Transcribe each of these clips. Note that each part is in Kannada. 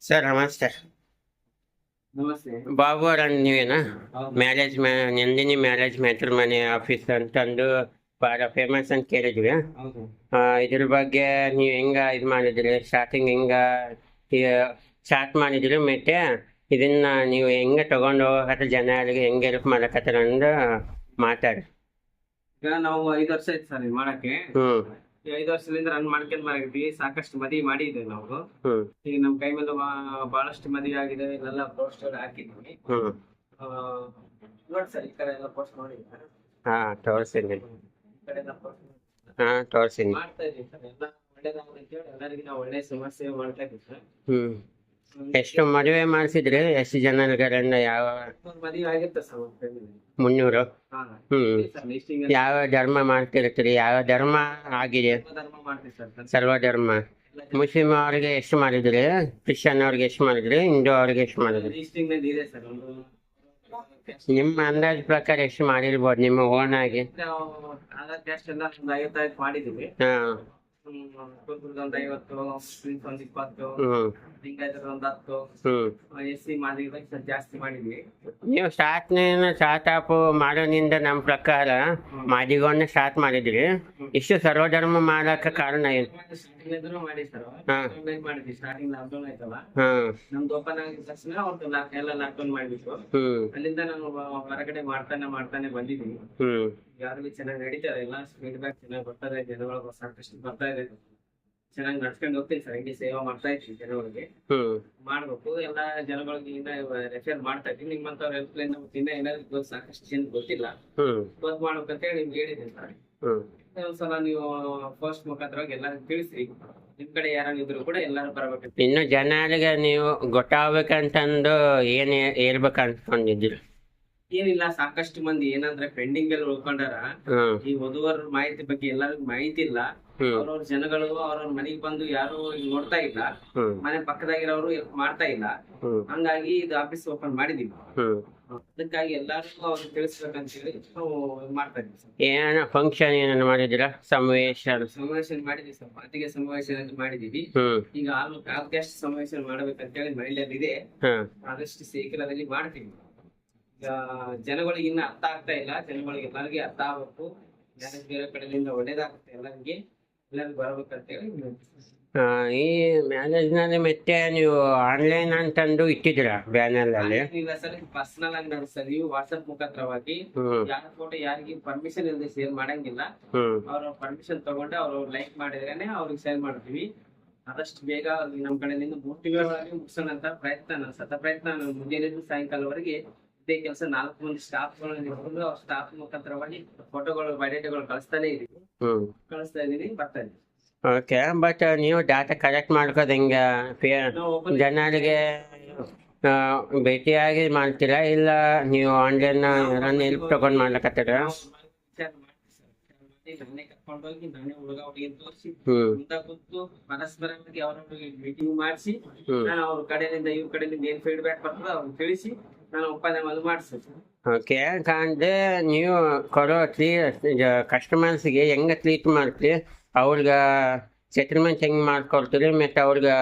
ಸರ್ ನಮಸ್ತೆ. ನಮಸ್ತೆ. ಬಾಬು ಅವರ ನೀವೇನಾ? ಹೌದು. Marriage Nandini marriage matrimony office ಅಂತಂದು ಭಾಳ ಫೇಮಸ್ ಅಂತ ಕೇಳಿದ್ವಿ. ಹೌದು. ಇದ್ರ ಬಗ್ಗೆ ನೀವು ಹೆಂಗ ಇದು ಮಾಡಿದ್ರಿ, ಸ್ಟಾರ್ಟಿಂಗ್ ಹೆಂಗ ಸ್ಟಾರ್ಟ್ ಮಾಡಿದ್ರಿ, ಮತ್ತೆ ಇದನ್ನ ನೀವು ಹೆಂಗ ತಗೊಂಡು ಹೋಗತ್ತೆ ಜನರಿಗೆ ಹೆಂಗೆ ಹೆಲ್ಪ್ ಮಾಡಕತ್ತಾರ ಅಂದು ಮಾತಾಡಿ. ಈಗ ನಾವು 5 ವರ್ಷ ಆಯ್ತು ಸರ್ ಇದು ಮಾಡಕ್ಕೆ. ಈ 5 ವರ್ಷದಿಂದ ರನ್ ಮಾಡ್ಕೊಂಡ್ ಮಾಡಿದ್ವಿ. ಸಾಕಷ್ಟು ಮದುವೆ ಮಾಡಿದ್ವಿ ನಾವು. ಈಗ ನಮ್ ಕೈ ಮೇಲೆ ಬಹಳಷ್ಟು ಮದುವೆ ಆಗಿದೆ. ಇಲ್ಲೆಲ್ಲ ಪೋಸ್ಟರ್ ಹಾಕಿದ್ವಿ. ನೋಡಿ ಸರ್, ಈ ಕಡೆ ಎಲ್ಲ ಪೋಸ್ಟ್ ನೋಡಿ. ತೋರಿಸಿದ್ರಿ. ಈ ಕಡೆ ಎಲ್ಲ post ತೋರಿಸಿದ್ರಿ. ಮಾಡ್ತಾ ಇದೀವಿ ಸರ್. ಎಲ್ಲ ಒಳ್ಳೇದಾಗಲಿ ಅಂತ ಹೇಳಿ ಎಲ್ಲರಿಗೂ ನಾವು ಒಳ್ಳೆ ಸಮಸ್ಯೆ ಮಾಡ್ತಾ ಇದೀವಿ ಸರ್. ಎಷ್ಟು ಮದುವೆ ಮಾಡಿಸಿದ್ರಿ? ಎಷ್ಟು ಜನಗಳಿಂದ? ಯಾವ ಮದುವೆ ಆಗಿರುತ್ತೆ ಸರ್ ಒಂದು family. 300? ಸರ್ ಲಿಸ್ಟಿಂಗ್ ಯಾವ ಧರ್ಮ ಮಾಡ್ತಿರ್ತೀರಿ? ಯಾವ ಧರ್ಮ ಆಗಿದೆ? ಧರ್ಮ ಮಾಡ್ತೀವಿ ಸರ್. ಸರ್ವಧರ್ಮ. ಮುಸ್ಲಿಂ ಅವ್ರಿಗೆ ಎಷ್ಟು ಮಾಡಿದ್ರಿ? ಕ್ರಿಶ್ಚಿಯನ್ ಅವ್ರಿಗೆ ಎಷ್ಟು ಮಾಡಿದ್ರಿ? ಹಿಂದೂ ಅವ್ರಿಗೆ ಎಷ್ಟು ಮಾಡಿದ್ರಿ? ಲಿಸ್ಟಿಂಗ್ ನಲ್ಲಿ ಇದೆ ಸರ್. ಒಂದು ನಿಮ್ಮ ಅಂದಾಜ್ ಪ್ರಕಾರ ಎಷ್ಟು ಮಾಡಿರ್ಬೋದು ನಿಮ್ಮ ಓನ್ ಆಗಿ? ಆಧಾರ್ ಕ್ಯಾಸ್ಟ್ ಎಲ್ಲ ಒಂದು 55 ಮಾಡಿದೀವಿ. ಕುರುಬರದ್ದು ಒಂದು 50, ಮುಸ್ಲಿಮ್ಸ್ ಒಂದು 20, ಲಿಂಗಾಯತರ ಒಂದು 10, SC ಮಾಡಿದ್ರೆ ಸ್ವಲ್ಪ ಜಾಸ್ತಿ ಮಾಡಿದ್ವಿ. ನೀವು ಸ್ಟಾರ್ಟ್ ಮಾಡೋದ್ರಿಂದ ನಮ್ಮ ಪ್ರಕಾರ ಮಾದಿಗೊಂಡು ಸ್ಟಾರ್ಟ್ ಮಾಡಿದ್ರಿ. ಇಷ್ಟು ಸರ್ವಧರ್ಮ ಮಾಡಕ್ಕೆ ಕಾರಣ ಏನು? ಸ್ಟಾರ್ಟಿಂಗ್ ಮಾಡಿ ಸರ್. ಮಾಡಿದ್ವಿ ಸ್ಟಾರ್ಟಿಂಗ್ ಲಾಕ್ಡೌನ್ ಆಯ್ತಲ್ಲ. ನಮ್ದು ಓಪನ್ ಆಗಿದ ತಕ್ಷಣ ಅವ್ರದ್ದು ಎಲ್ಲ ಲಾಕ್ಡೌನ್ ಮಾಡಿಬಿಟ್ರು. ಅಲ್ಲಿಂದ ನಾವು ಹೊರಗಡೆ ಮಾಡ್ತಾನೆ ಬಂದಿದ್ವಿ. ಯಾರಿಗೂ ಚೆನ್ನಾಗಿ ನಡೀತಾರೆ. ಎಲ್ಲ ಫೀಡ್ಬ್ಯಾಕ್ ಚೆನ್ನಾಗಿ ಬರ್ತಾರೆ. ಜನಗಳು ಸಾಕಷ್ಟು ಬರ್ತಾ ಇದೆ. ಚೆನ್ನಾಗಿ ನಡ್ಸ್ಕೊಂಡು ಹೋಗ್ತೀನಿ ಸರ್. ಹಿಂಗೆ ಸೇವಾ ಮಾಡ್ತಾ ಇರ್ತೀನಿ ಜನಗಳಿಗೆ. ಮಾಡ್ಬೇಕು ಎಲ್ಲ ಜನಗಳಿಗೆ ಇನ್ನ ರೆಫರ್ ಮಾಡ್ತಾ ಇದ್ದೀನಿ. ನಿಮ್ಮಂತವ್ರ ಹೆಲ್ಪ್ಲೈನ್ ಇನ್ನ ಏನಾದ್ರು ಸಾಕಷ್ಟು ಜನ ಗೊತ್ತಿಲ್ಲ, ಗೊತ್ತು ಮಾಡ್ಬೇಕಂತ ಹೇಳಿ ನಿಮ್ಗೆ ಹೇಳಿದ್ದೀನಿ ಸರ್. ಒಂದ್ಸಲ ನೀವು ಪೋಸ್ಟ್ ಮುಖಾಂತರವಾಗಿ ಎಲ್ಲರಿಗೂ ತಿಳಿಸ್ರಿ. ನಿಮ್ ಕಡೆ ಯಾರು ಇದ್ರು ಕೂಡ ಎಲ್ಲರೂ ಬರ್ಬೇಕಂತ. ಇನ್ನು ಜನರಿಗೆ ನೀವು ಗೊತ್ತಾಗ್ಬೇಕಂತಂದು ಏನ್ ಹೇಳ್ಬೇಕು ಅನ್ಕೊಂಡಿದ್ರು? ಏನಿಲ್ಲ, ಸಾಕಷ್ಟು ಮಂದಿ ಏನಂದ್ರೆ ಪೆಂಡಿಂಗ್ ಅಲ್ಲಿ ಉಳ್ಕೊಂಡಾರ. ಈ ವಧುವರ ಮಾಹಿತಿ ಬಗ್ಗೆ ಎಲ್ಲರಿಗೂ ಮಾಹಿತಿ ಇಲ್ಲ. ಅವ್ರವ್ರ ಜನಗಳು ಅವ್ರವ್ರ ಮನೆಗೆ ಬಂದು ಯಾರು ನೋಡ್ತಾ ಇಲ್ಲ. ಮನೆ ಪಕ್ಕದಾಗಿರೋರು ಮಾಡ್ತಾ ಇಲ್ಲ. ಹಂಗಾಗಿ ಇದು ಆಫೀಸ್ ಓಪನ್ ಮಾಡಿದೀವಿ. ಅದಕ್ಕಾಗಿ ಎಲ್ಲರಿಗೂ ಅವ್ರಿಗೆ ತಿಳಿಸ್ಬೇಕಂತ ಹೇಳಿ ನಾವು ಮಾಡ್ತಾ ಇದ್ವಿ. ಏನ ಫಂಕ್ಷನ್ ಏನಾದ್ರು ಮಾಡಿದಿರಾ? ಸಮಾವೇಶನ ಮಾಡಿದ್ವಿ ಸರ್. ಮಾತಿಗೆ ಸಮಾವೇಶನ ಮಾಡಿದೀವಿ. ಈಗ ಆಲ್ ಕ್ಯಾಸ್ಟ್ ಸಮಾವೇಶನ ಮಾಡ್ಬೇಕಂತ ಹೇಳಿ ಮೈಂಡ್ ಅಲ್ಲಿ ಇದೆ. ಆದಷ್ಟು ಶೀಘ್ರದಲ್ಲಿ ಮಾಡ್ತೀವಿ. ಈಗ ಜನಗಳಿಗೆ ಇನ್ನ ಅರ್ಥ ಆಗ್ತಾ ಇಲ್ಲ. ಜನಗಳಿಗೆ ಎಲ್ಲರಿಗೆ ಅರ್ಥ ಆಗ್ಬೇಕು. ಬೇರೆ ಕಡೆಯಿಂದ ಒಳ್ಳೇದಾಗುತ್ತೆ. ಎಲ್ಲರಿಗೂ ಬರ್ಬೇಕಂತ ಹೇಳಿ ಈ ಮ್ಯಾರೇಜ್ ನಲ್ಲಿ ಮತ್ತೆ ನೀವು ಆನ್ಲೈನ್ ಅಂತಂದು ಇಟ್ಟಿದ್ದೀರಾ ಬ್ಯಾನರ್ ಅಲ್ಲಿ? ಇಲ್ಲ ಸರ್, ಪರ್ಸನಲ್ ಆಗಿ ನಡೆಸ್ತಾರೆ. ನೀವು ವಾಟ್ಸ್ಆಪ್ ಮುಖಾಂತರವಾಗಿ ಯಾರ ಫೋಟೋ ಯಾರಿಗೆ ಪರ್ಮಿಷನ್ ಇಲ್ಲದೆ ಶೇರ್ ಮಾಡಂಗಿಲ್ಲ. ಅವ್ರ ಪರ್ಮಿಷನ್ ತಗೊಂಡು ಅವ್ರು ಲೈಕ್ ಮಾಡಿದ್ರೇನೆ ಅವ್ರಿಗೆ ಶೇರ್ ಮಾಡ್ತೀವಿ. ಆದಷ್ಟು ಬೇಗ ನಮ್ ಕಡೆಯಿಂದ 3 ತಿಂಗಳೊಳಗೆ ಮುಗಿಸೋಣ ಅಂತ ಪ್ರಯತ್ನ ಮುಂಜಾನೆ ಸಾಯಂಕಾಲವರೆಗೆ ಇದೇ ಕೆಲಸ. 4 ಮಂದಿ ಸ್ಟಾಫ್ಗಳನ್ನ ಸ್ಟಾಫ್ ಮುಖಾಂತರವಾಗಿ ಫೋಟೋಗಳು ಬಯೋಡೇಟಾಗಳು ಕಳಿಸ್ತಾ ಇದೀನಿ. ಬರ್ತಾ ಇದೀನಿ. ಓಕೆ, ಬಟ್ ನೀವು ಡಾಟಾ ಕಲೆಕ್ಟ್ ಮಾಡ್ಕೋದು ಹೆಂಗ? ಜನರಿಗೆ ಭೇಟಿಯಾಗಿ ಮಾಡ್ತೀರಾ ಇಲ್ಲ ನೀವು ಆನ್ಲೈನ್ ಹೆಲ್ಪ್ ತಗೊಂಡ್ ಮಾಡ್ಲಕತ್ತೀರ? ನಾನೇ ಕರ್ಕೊಂಡೋಗಿ ನಾನೇ ಹುಡುಗ ಹುಡುಗಿನ ತೋರಿಸಿ ಕೂತು ಪರಸ್ಪರವಾಗಿ ಅವ್ರವ್ರಿಗೆ ಮೀಟಿಂಗ್ ಮಾಡಿಸಿ ನಾನು ಅವ್ರ ಕಡೆಯಿಂದ ಇವ್ರ ಕಡೆಯಿಂದ ಏನ್ ಫೀಡ್ಬ್ಯಾಕ್ ಬರ್ತದ ಅವ್ರಿಗೆ ತಿಳಿಸಿ ನಾನು ಒಪ್ಪಂದ ಮಾಡಿಸ್ತೀನಿ. ಓಕೆ, ಅಂದ್ರೆ ನೀವು ಕೊಡೋ ಕಸ್ಟಮರ್ಸ್ಗೆ ಹೆಂಗ ಟ್ರೀಟ್ ಮಾಡ್ತೀರಿ? ಅವ್ರಿಗೆ ಸೆಟಲ್ಮೆಂಟ್ ಹೆಂಗ್ ಮಾಡ್ಕೊಡ್ತೀರಿ? ಮತ್ತೆ ಅವ್ರಿಗೆ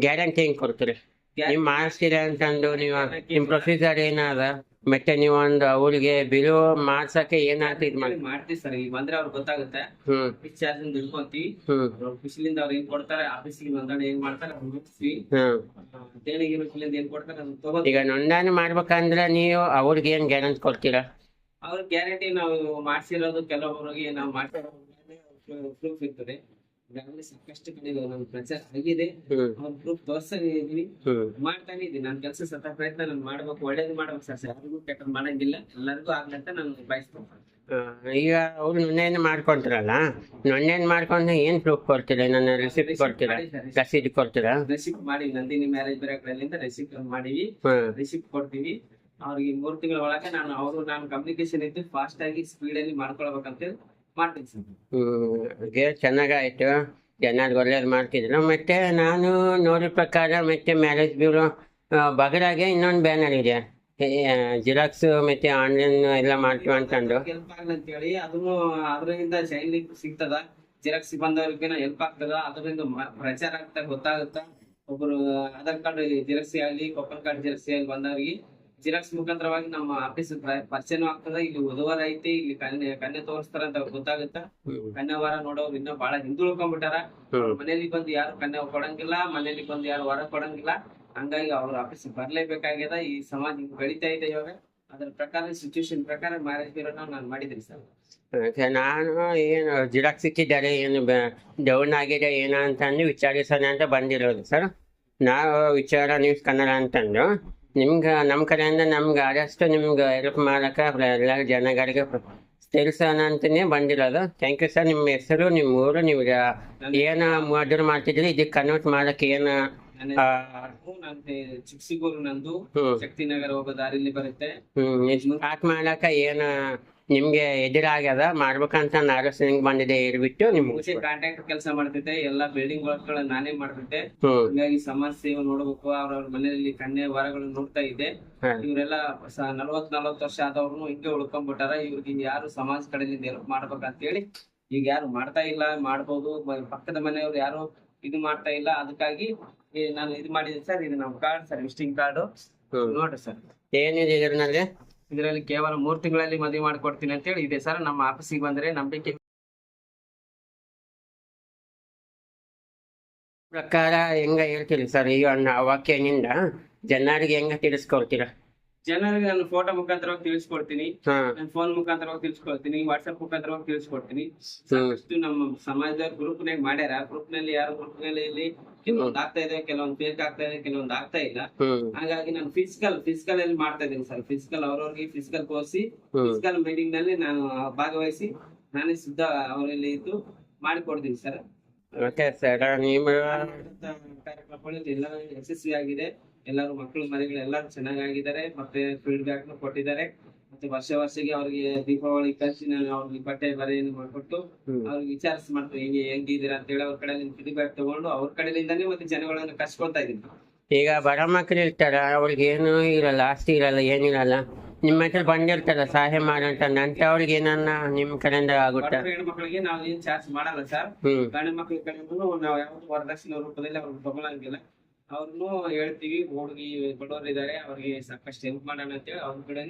ಗ್ಯಾರಂಟಿ ಹೆಂಗ್ ಕೊಡ್ತೀರಿ? ನೀವು ಮಾಡಿಸ್ತೀರ ಅಂತಂದು ನೀವು ನಿಮ್ ಪ್ರೊಸೀಜರ್ ಏನಾದ? ಮತ್ತೆ ನೀವು ಒಂದು ಅವ್ರಿಗೆ ಬಿಲ್ ಮಾಡ್ಸಕ್ಕೆ ಏನಾದ್ರು ಇದು ಮಾಡ್ತೀವಿ ಸರ್. ಈಗ ಬಂದ್ರೆ ಅವ್ರಿಗೆ ಗೊತ್ತಾಗುತ್ತೆ. ಡಿಸ್ಚಾರ್ಜ್ ಇಟ್ಕೊಂತೀವಿ. ಖುಷಿಲಿಂದ ಅವ್ರು ಏನ್ ಕೊಡ್ತಾರೆ ಆಫೀಸಿಗೆ ನೋಂದಣಿ ಏನ್ ಮಾಡ್ತಾರೆ ಮುಗಿಸ್ತೀವಿ. ದೇಣಿಗೆ ಏನ್ ಕೊಡ್ತಾರೆ ಅದನ್ನ ತಗೊಂಡು ಈಗ ನೋಂದಣಿ ಮಾಡ್ಬೇಕಂದ್ರೆ ನೀವು ಅವ್ರಿಗೆ ಏನ್ ಗ್ಯಾರಂಟಿ ಕೊಡ್ತೀರಾ? ಅವ್ರ ಗ್ಯಾರಂಟಿ ನಾವು ಮಾಡ್ಸಿರೋದು ಕೆಲವೊಬ್ಬರಿಗೆ ನಾವು ಮಾಡ್ತಿರೋ ಪ್ರೂಫ್ ಇರ್ತದೆ. ಈಗಾಗಲೇ ಸಾಕಷ್ಟು ಕಡೆ ನಮ್ ಪ್ರಚಾರ ಆಗಿದೆ. ಅವ್ರ ಪ್ರೂಫ್ ತೋರ್ಸಿದೀವಿ, ಮಾಡ್ತಾನೆ ಇದೀನಿ. ನನ್ನ ಕೆಲಸ ಸತತ ಪ್ರಯತ್ನ ನಾನು ಮಾಡ್ಬೇಕು, ಒಳ್ಳೇದು ಮಾಡ್ಬೇಕು ಸರ್. ಯಾರಿಗೂ ಕೆಟ್ಟ ಮಾಡಂಗಿಲ್ಲ, ಎಲ್ಲರಿಗೂ ಆಗ್ಲಂತ ನಾನು ಬಯಸ್ತೇನೆ. ಈಗ ಅವ್ರು ನೊಂದಣಿ ಮಾಡ್ಕೊಂತಾರಲ್ಲ, ನೊಂದಣಿ ಮಾಡ್ಕೊಂಡ್ರೆ ಏನ್ ಪ್ರೂಫ್ ಕೊಡ್ತೀರಾ? ನನ್ನ ರಿಸಿಪ್ಟ್ ಕೊಡ್ತೀರಾ? ರಸೀದಿ ಕೊಡ್ತೀರಾ? ರಿಸಿಪ್ಟ್ ಮಾಡಿ ನಂದಿನಿ ಮ್ಯಾರೇಜ್ ಬ್ಯೂರೋಗಳಿಂದ ರಿಸಿಪ್ಟ್ ಮಾಡಿವಿ. ರಿಸಿಪ್ಟ್ ಕೊಡ್ತೀವಿ. ಅವ್ರಿಗೆ 3 ತಿಂಗಳ ಒಳಗೆ ನಾನು ಕಮ್ಯುನಿಕೇಶನ್ ಇದ್ದು ಫಾಸ್ಟ್ ಆಗಿ ಸ್ಪೀಡ್ ಅಲ್ಲಿ ಮಾಡ್ಕೊಳ್ಬೇಕಂತ ಮಾಡ್ತೀನಿ ಸರ್. ಚೆನ್ನಾಗಾಯ್ತು, ಜನರಿಗೆ ಒಳ್ಳೇದು ಮಾಡ್ತಿದ್ರು. ಮತ್ತೆ ನಾನು ನೋಡಿದ ಪ್ರಕಾರ ಮತ್ತೆ ಮ್ಯಾರೇಜ್ ಬ್ಯೂರೋ ಬಗಲಾಗೆ ಇನ್ನೊಂದು ಬ್ಯಾನರ್ ಇದೆ, ಜಿರಾಕ್ಸ್ ಮತ್ತೆ ಆನ್ಲೈನ್ ಎಲ್ಲ ಮಾಡ್ತೀವಿ ಅಂತಂದು. ಹೆಲ್ಪ್ ಆಗಲಿ ಅಂತ ಹೇಳಿ ಅದನ್ನು ಅದರಿಂದ ಶೈಲಿ ಸಿಗ್ತದ. ಜಿರಾಕ್ಸ್ ಬಂದವ್ರಿಗೆ ಹೆಲ್ಪ್ ಆಗ್ತದ. ಅದರಿಂದ ಪ್ರಚಾರ ಆಗ್ತಾ ಗೊತ್ತಾಗುತ್ತಾ ಒಬ್ಬರು ಆಧಾರ್ ಕಾರ್ಡ್ ಜಿರಾಕ್ಸ್ ಆಗಲಿ ಕೊಪ್ಪನ್ ಕಾರ್ಡ್ ಜಿರಾಕ್ಸ್ ಆಗಲಿ ಬಂದವರಿಗೆ ಜಿರಾಕ್ಸ್ ಮುಖಾಂತರವಾಗಿ ನಮ್ಮ ಆಫೀಸ್ ಪರಿಚಯನೂ ಆಗ್ತದ. ಇಲ್ಲಿ ಬುಧವಾರ ಐತಿ, ಇಲ್ಲಿ ಕನ್ಯೆ ತೋರಿಸ್ತಾರ ಅಂತ ಗೊತ್ತಾಗುತ್ತ. ಕನ್ಯಾವಾರ ನೋಡೋರು ಇನ್ನೂ ಬಹಳ ಹಿಂದುಳ್ಕೊಂಡ್ಬಿಟ್ಟಾರ. ಮನೇಲಿ ಬಂದು ಯಾರು ಕನ್ಯಾ ಕೊಡಂಗಿಲ್ಲ, ಮನೇಲಿ ಬಂದು ಯಾರು ವರ ಕೊಡಂಗಿಲ್ಲ. ಹಂಗಾಗಿ ಅವ್ರ ಆಫೀಸ್ ಬರ್ಲೇಬೇಕಾಗ್ಯದ. ಈ ಸಮಾಜ ಹಿಂಗ್ ಬೆಳಿತಾ ಇದೆ ಇವಾಗ. ಅದ್ರ ಪ್ರಕಾರ ಸಿಚುವೇಶನ್ ಪ್ರಕಾರ ಮ್ಯಾರೇಜ್ ಬ್ಯೂರೋನ ನಾನು ಮಾಡಿದ್ರಿ ಸರ್. ನಾನು ಏನು ಜಿರಾಕ್ಸ್ ಇಕ್ಕಿದ್ದಾರೆ, ಏನು ಡೌನ್ ಆಗಿದೆ ಏನೋ ಅಂತಂದು ವಿಚಾರಿಸೋಣ ಅಂತ ಬಂದಿರೋದು ಸರ್. ನಾವು ವಿಚಾರ ನ್ಯೂಸ್ ಕನ್ನಡ ಅಂತಂದು ನಿಮ್ಗೆ ನಮ್ಮ ಕಡೆಯಿಂದ ನಮ್ಗೆ ಆದಷ್ಟು ನಿಮ್ಗೆ ಹೆಲ್ಪ್ ಮಾಡೋಕೆ ಎಲ್ಲ ಜನಗಳಿಗೆ ತಿಳಿಸೋಣ ಅಂತಲೇ ಬಂದಿರೋದು. Thank you sir. ನಿಮ್ಮ ಹೆಸರು, ನಿಮ್ಮ ಊರು, ನೀವು ಏನು ಮೊದಲು ಮಾಡ್ತಿದ್ರಿ ಇದಕ್ಕೆ ಕನ್ವರ್ಟ್ ಮಾಡೋಕ್ಕೆ ಏನು ಚಿಕ್ಸಿಗೂರು ನಂದು ಶಕ್ತಿನಗರ ಹೋಗೋ ದಾರಿಲಿ ಬರುತ್ತೆ. ಸ್ಟಾರ್ಟ್ ಮಾಡಕ ಏನು ನಿಮ್ಗೆ ಎದುರಾಗ್ಯದ ಮಾಡ್ಬೇಕಂತ ಆಲೋಚನೆಗೆ ಬಂದಿದೆ ಇರ್ಬಿಟ್ಟು ಮುಂಚೆ ಕಾಂಟ್ರಾಕ್ಟರ್ ಕೆಲಸ ಮಾಡ್ತಿದ್ದೆ. ಎಲ್ಲಾ ಬಿಲ್ಡಿಂಗ್ ವರ್ಕ್ ಗಳನ್ನ ನಾನೇ ಮಾಡ್ತಿದ್ದೆ. ಹೀಗಾಗಿ ಸಮಾಜ ಸೇವೆ ನೋಡ್ಬೇಕು, ಅವ್ರವ್ರ ಮನೆಯಲ್ಲಿ ಕನ್ಯೆ ವಾರಗಳನ್ನ ನೋಡ್ತಾ ಇದ್ದೆ. ಇವರೆಲ್ಲ 40 ವರ್ಷ ಆದವ್ರು ಹಿಂಗೆ ಉಳ್ಕೊಂಡ್ಬಿಟ್ಟಾರ. ಇವ್ರಿಗೆ ಯಾರು ಸಮಾಜ ಕಡೆಯಿಂದ ಹೆಲ್ಪ್ ಮಾಡ್ಬೇಕಂತ ಹೇಳಿ ಈಗ ಯಾರು ಮಾಡ್ತಾ ಇಲ್ಲ. ಮಾಡ್ಬೋದು, ಪಕ್ಕದ ಮನೆಯವ್ರು ಯಾರು ಇದು ಮಾಡ್ತಾ ಇಲ್ಲ. ಅದಕ್ಕಾಗಿ ನಾನು ಇದು ಮಾಡಿದ್ದೀನಿ ಸರ್. ಇದು ನಮ್ಮ ಕಾರ್ಡ್ ಸರ್, ವಿಸಿಟಿಂಗ್ ಕಾರ್ಡು ನೋಡ್ರಿ ಸರ್. ಏನಿದೆ ಇದರಲ್ಲಿ ಕೇವಲ 3 ತಿಂಗಳಲ್ಲಿ ಮದುವೆ ಮಾಡ್ಕೊಡ್ತೀನಿ ಅಂತ ಹೇಳಿ ಇದೆ ಸರ್. ನಮ್ಮ ಆಫೀಸಿಗೆ ಬಂದ್ರೆ ನಂಬಿಕೆ ಪ್ರಕಾರ ಹೆಂಗ ಹೇಳ್ತೀರಿ ಸರ್? ಈ ಒಂದು ವಾಕ್ಯನಿಂದ ಜನರಿಗೆ ಹೆಂಗ ತಿಳಿಸ್ಕೊಡ್ತೀರಾ? ಜನರಿಗೆ ನಾನು ಫೋಟೋ ಮುಖಾಂತರವಾಗಿ ತಿಳಿಸ್ಕೊಡ್ತೀನಿ, ನನ್ನ ಫೋನ್ ಮುಖಾಂತರವಾಗಿ ತಿಳಿಸ್ಕೊಡ್ತೀನಿ, ವಾಟ್ಸ್ಆಪ್ ಮುಖಾಂತರವಾಗಿ ತಿಳಿಸ್ಕೊಡ್ತೀನಿ. ಸಾಕಷ್ಟು ನಮ್ಮ ಸಮಾಜದವ್ರ ಗ್ರೂಪ್ ನಾಗ ಮಾಡ್ಯಾರ. ಗ್ರೂಪ್ ನಲ್ಲಿ ಯಾರು ಗ್ರೂಪ್ ನಲ್ಲಿ ಕೆಲವೊಂದು ಆಗ್ತಾ ಇದೆ, ಕೆಲವೊಂದು ಫೇಕ್ ಆಗ್ತಾ ಇದೆ, ಕೆಲವೊಂದು ಆಗ್ತಾ ಇಲ್ಲ. ಹಾಗಾಗಿ ನಾನು ಫಿಸಿಕಲ್ ಅಲ್ಲಿ ಮಾಡ್ತಾ ಇದ್ದೀನಿ ಸರ್. ಫಿಸಿಕಲ್ ಅವ್ರವ್ರಿಗೆ ಫಿಸಿಕಲ್ ತೋರಿಸಿ ಫಿಸಿಕಲ್ ಮೀಟಿಂಗ್ ನಲ್ಲಿ ನಾನು ಭಾಗವಹಿಸಿ ನಾನೇ ಸಿದ್ಧ ಅವರಲ್ಲಿ ಇದ್ದು ಮಾಡಿಕೊಡ್ತೀನಿ ಸರ್. Okay sir. ನಿಮ್ಮ ಕಾರ್ಯಕ್ರಮಗಳು ಎಲ್ಲ ಯಶಸ್ವಿ ಆಗಿದೆ. ಎಲ್ಲರೂ ಮಕ್ಕಳು ಮರಿಗಳು ಎಲ್ಲರೂ ಚೆನ್ನಾಗಿದ್ದಾರೆ. ಮತ್ತೆ ಫೀಡ್ಬ್ಯಾಕ್ ಕೊಟ್ಟಿದ್ದಾರೆ. ಮತ್ತೆ ವರ್ಷಗೆ ಅವ್ರಿಗೆ ದೀಪಾವಳಿ ಖರ್ಚು ನಾನು ಅವ್ರಿಗೆ ಬಟ್ಟೆ ಬರೆಯನ್ನು ಮಾಡಿಕೊಟ್ಟು ಅವ್ರಿಗೆ ವಿಚಾರಿಸಿ ಮಾಡ್ತಾರೆ ಹೆಂಗಿದ್ದೀರಾ ಅಂತ ಹೇಳಿ ಅವ್ರ ಕಡೆ ಫೀಡ್ಬ್ಯಾಕ್ ತಗೊಂಡು ಅವ್ರ ಕಡೆಯಿಂದಾನೇ ಮತ್ತೆ ಜನಗಳನ್ನ ಕರ್ಸ್ಕೊಳ್ತಾ ಇದ್ದೀನಿ. ಈಗ ಬಡ ಮಕ್ಕಳು ಇರ್ತಾರ, ಅವ್ರಿಗೆ ಏನು ಇರಲ್ಲ, ಆಸ್ತಿ ಇರಲ್ಲ, ಏನಿರಲ್ಲ, ನಿಮ್ಮ ಹತ್ರ ಬಂದಿರ್ತಾರ ಸಹಾಯ ಮಾಡಂತ ಅವ್ರಿಗೆ ಏನನ್ನ ನಿಮ್ ಕಡೆಯಿಂದ ಆಗುತ್ತೆ? ಹೆಣ್ಮಕ್ಳಿಗೆ ನಾವು ಏನ್ ಚಾರ್ಜ್ ಮಾಡಲ್ಲ ಸರ್. ಗಂಡು ಮಕ್ಳ ಕಡೆಗೂ ನಾವು ಯಾವ್ದು ವರದಕ್ಷಿಣೆ ರೂಪದಲ್ಲಿ ಅವ್ರಿಗೆ ತಗೊಳಂಗಿಲ್ಲ. ಅವ್ರನ್ನು ಹೇಳ್ತೀವಿ, ಹುಡುಗಿ ಬಡವರಿದ್ದಾರೆ, ಅವ್ರಿಗೆ ಸಾಕಷ್ಟು ಹೆಲ್ಪ್ ಮಾಡೋಣ ಅಂತೇಳಿ ಅವ್ರ ಕಡೆ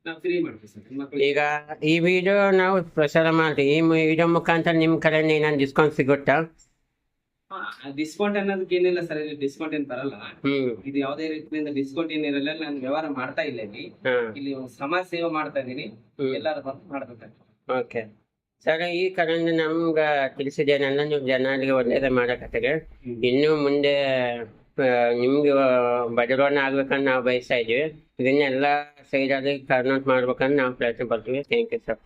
ನಾವು ಫ್ರೀ ಮಾಡ್ತೀವಿ ಸರ್. ಈಗ ಈ ವಿಡಿಯೋ ನಾವು ಪ್ರಸಾರ ಮಾಡ್ತೀವಿ. ಈ ವಿಡಿಯೋ ಮುಖಾಂತರ ನಿಮ್ ಕಡೆಯಿಂದ ಏನಾದ್ರು ಡಿಸ್ಕೌಂಟ್ ಸಿಗುತ್ತಾ? ಡಿಸ್ಕೌಂಟ್ ಅನ್ನೋದಕ್ಕೆ ಏನಿಲ್ಲ ಸರ್. ಇಲ್ಲಿ ಡಿಸ್ಕೌಂಟ್ ಏನ್ ಬರಲ್ಲ. ಇದು ಯಾವುದೇ ರೀತಿಯಿಂದ ಡಿಸ್ಕೌಂಟ್ ಏನಿರಲ್ಲ. ನಾನು ವ್ಯವಹಾರ ಮಾಡ್ತಾ ಇಲ್ಲ. ಇಲ್ಲಿ ಸಮಾಜ ಸೇವೆ ಮಾಡ್ತಾ ಇದೀನಿ. ಎಲ್ಲಾರು ಬಂದು ಮಾಡ್ಬೇಕಾಗ್ತದೆ. Okay sir. ಈ ಕಡೆಯಿಂದ ನಮ್ಗ ತಿಳಿಸಿದೇನೆಲ್ಲ ನೀವು ಜನರಿಗೆ ಒಳ್ಳೇದೇ ಮಾಡಕತ್ತೀರಿ. ಇನ್ನು ಮುಂದೆ ನಿಮ್ಗೆ ಬದಲಾವಣೆ ಆಗ್ಬೇಕಂತ ನಾವು ಬಯಸ್ತಾ ಇದೀವಿ. ಇದನ್ನೆಲ್ಲ ಸೈಡಲ್ಲಿ ಕನ್ವರ್ಟ್ ಮಾಡ್ಬೇಕಂತ ನಾವು ಪ್ರಯತ್ನ ಪಡ್ತೀವಿ. Thank you sir.